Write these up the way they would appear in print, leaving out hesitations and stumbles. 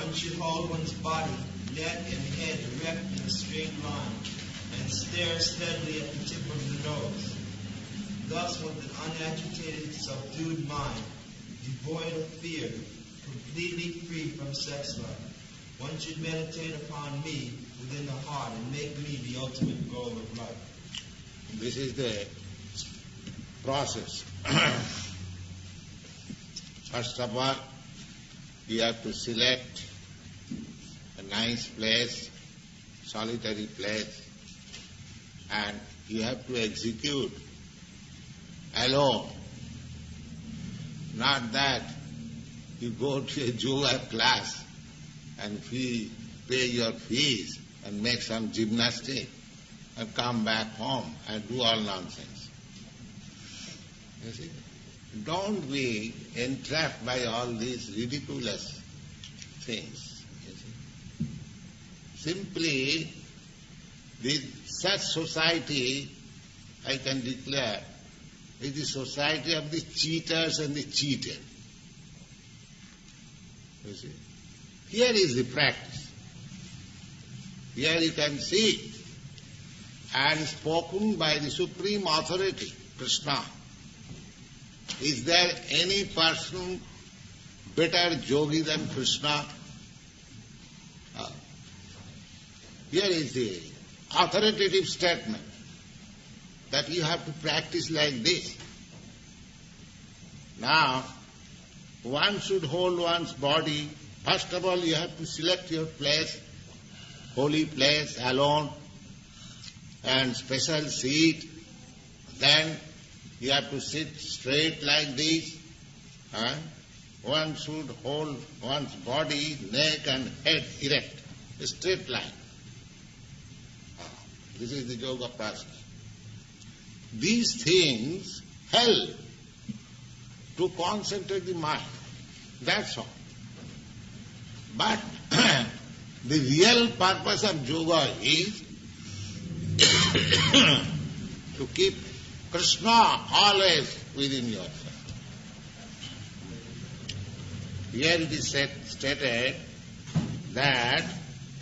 One should hold one's body, neck, and head erect in a straight line, and stare steadily at the tip of the nose. Thus, with an unagitated, subdued mind, devoid of fear, completely free from sex life, one should meditate upon me within the heart and make me the ultimate goal of life. This is the process. First of all, you have to select a nice place, solitary place, and you have to execute alone. Not that you go to a yoga class and pay your fees and make some gymnastics and come back home and do all nonsense. You see? Don't be entrapped by all these ridiculous things. You see? Simply, such society, I can declare, is the society of the cheaters and the cheated. You see? Here is the practice. Here you can see, and spoken by the supreme authority, Krishna. Is there any person better yogi than Krishna? Here is the authoritative statement that you have to practice like this. Now, one should hold one's body. First of all, you have to select your place, holy place, alone, and special seat. Then you have to sit straight like this. One should hold one's body, neck and head erect, a straight line. This is the yoga process. These things help to concentrate the mind. That's all. But the real purpose of yoga is to keep Krishna always within yourself. Here it is stated that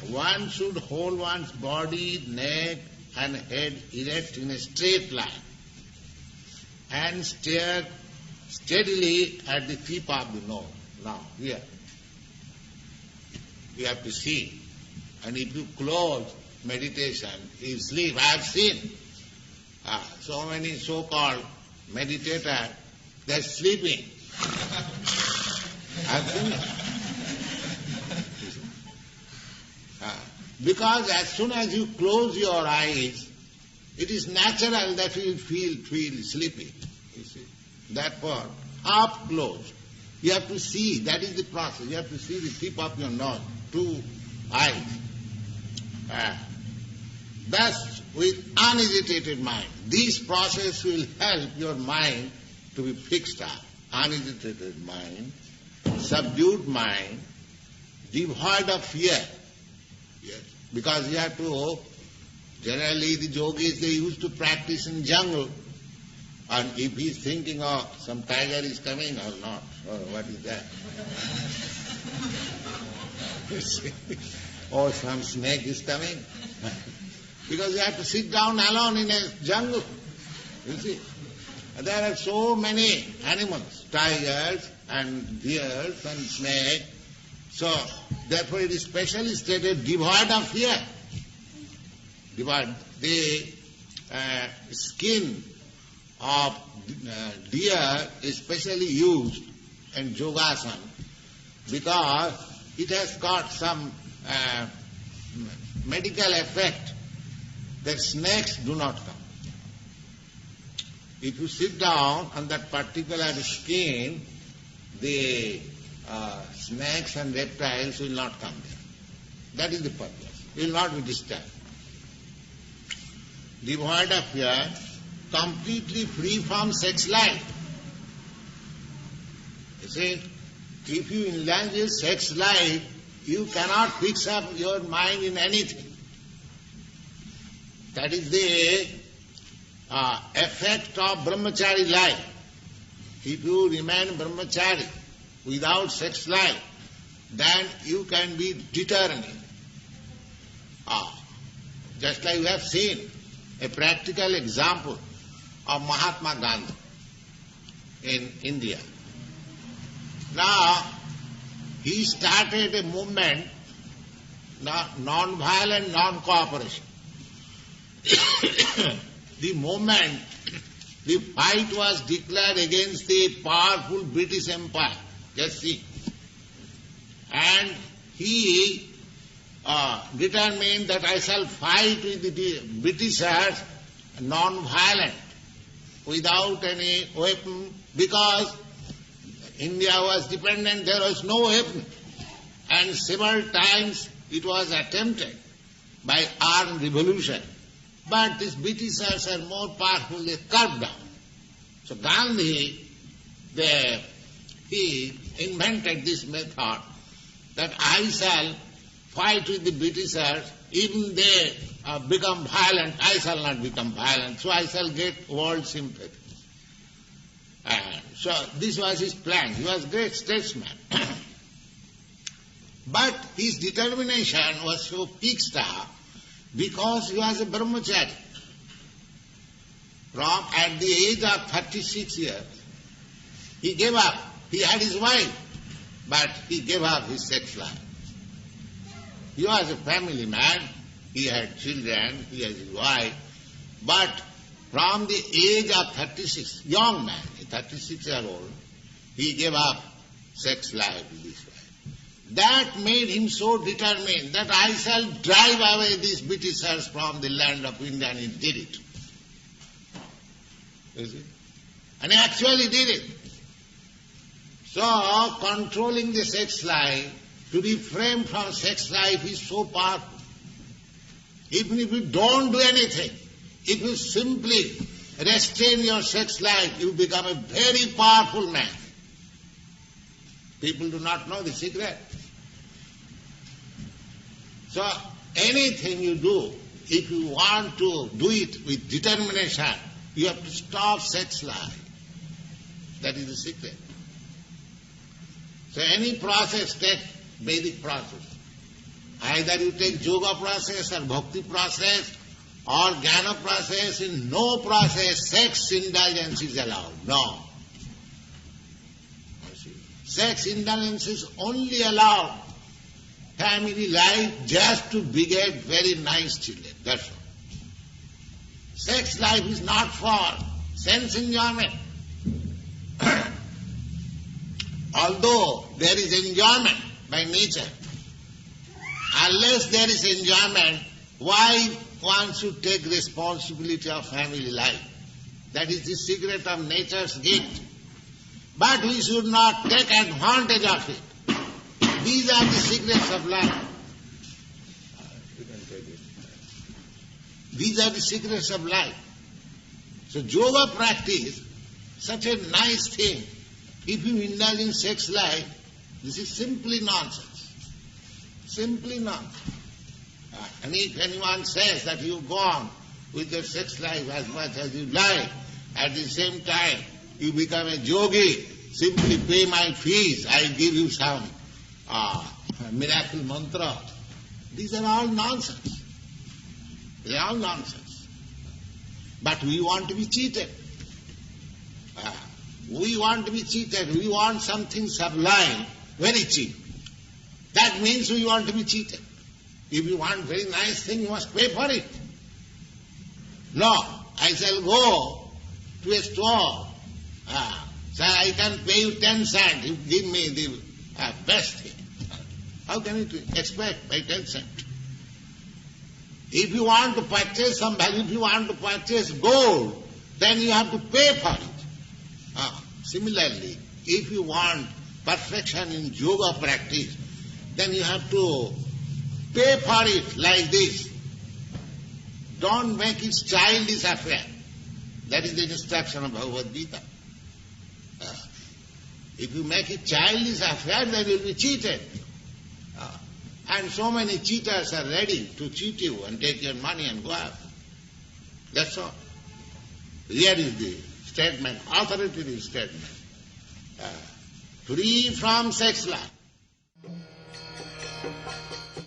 one should hold one's body, neck and head erect in a straight line and stare steadily at the tip of the nose. Now, here, you have to see. And if you close meditation, you sleep. I have seen so many so-called meditators, they're sleeping. I have seen it. Because as soon as you close your eyes, it is natural that you feel sleepy. You see, that part, half closed. You have to see, that is the process. You have to see the tip of your nose, two eyes. Thus, with unagitated mind, this process will help your mind to be fixed up. Unagitated mind, subdued mind, devoid of fear. Yes. Because you have to, generally the yogis, they used to practice in jungle. And if he's thinking, oh, some tiger is coming or not, or what is that? Or some snake is coming. Because you have to sit down alone in a jungle. You see. There are so many animals, tigers and deers and snakes. So, therefore it is specially stated, devoid of fear. Devoid. The skin of deer is specially used in yogasana because it has got some medical effect that snakes do not come. If you sit down on that particular skin, the snakes and reptiles will not come there. That is the purpose. It will not be disturbed. Devoid of fear, completely free from sex life. You see, if you indulge in sex life, you cannot fix up your mind in anything. That is the effect of brahmachari life. If you remain brahmachari without sex life, then you can be determined. Just like we have seen a practical example of Mahatma Gandhi in India. Now, he started a movement, non-violent, non-cooperation. The moment the fight was declared against the powerful British Empire, just see, and he determined that I shall fight with the Britishers non-violent, without any weapon, because India was dependent, there was no weapon. And several times it was attempted by armed revolution. But these Britishers are more powerful, they cut down. So Gandhi, he invented this method that I shall fight with the Britishers, even they become violent, I shall not become violent, so I shall get world sympathy. So this was his plan. He was a great statesman. But his determination was so fixed up because he was a brahmachari. At the age of 36 years, he gave up. He had his wife, but he gave up his sex life. He was a family man. He had children, he had his wife. But from the age of 36, young man, 36-year-old, he gave up sex life with his wife. That made him so determined that I shall drive away these Britishers from the land of India, and he did it. You see? And he actually did it. So, controlling the sex life, to refrain from sex life is so powerful. Even if you don't do anything, if you simply restrain your sex life, you become a very powerful man. People do not know the secret. So, anything you do, if you want to do it with determination, you have to stop sex life. That is the secret. So, any process, take Vedic process. Either you take yoga process or bhakti process or jnana process, in no process sex indulgence is allowed. No. Sex indulgence is only allowed family life just to beget very nice children. That's all. Sex life is not for sense enjoyment. Although there is enjoyment by nature, unless there is enjoyment, why one should take responsibility of family life? That is the secret of nature's gift. But we should not take advantage of it. These are the secrets of life. These are the secrets of life. So yoga practice, such a nice thing. If you indulge in sex life, this is simply nonsense. Simply nonsense. And if anyone says that you go on with your sex life as much as you like, at the same time you become a yogi, simply pay my fees, I give you some miracle mantra. These are all nonsense. They are all nonsense. But we want to be cheated. We want to be cheated. We want something sublime, very cheap. That means we want to be cheated. If you want very nice thing, you must pay for it. No, I shall go to a store. Sir, I can pay you 10 cents. You give me the best thing. How can you expect by 10 cents? If you want to purchase some value, if you want to purchase gold, then you have to pay for it. Similarly, if you want perfection in yoga practice, then you have to pay for it like this. Don't make it childish affair. That is the instruction of Bhagavad Gita. If you make it childish affair, then you will be cheated. And so many cheaters are ready to cheat you and take your money and go out. That's all. Here is the statement, authoritative statement. Free from sex life.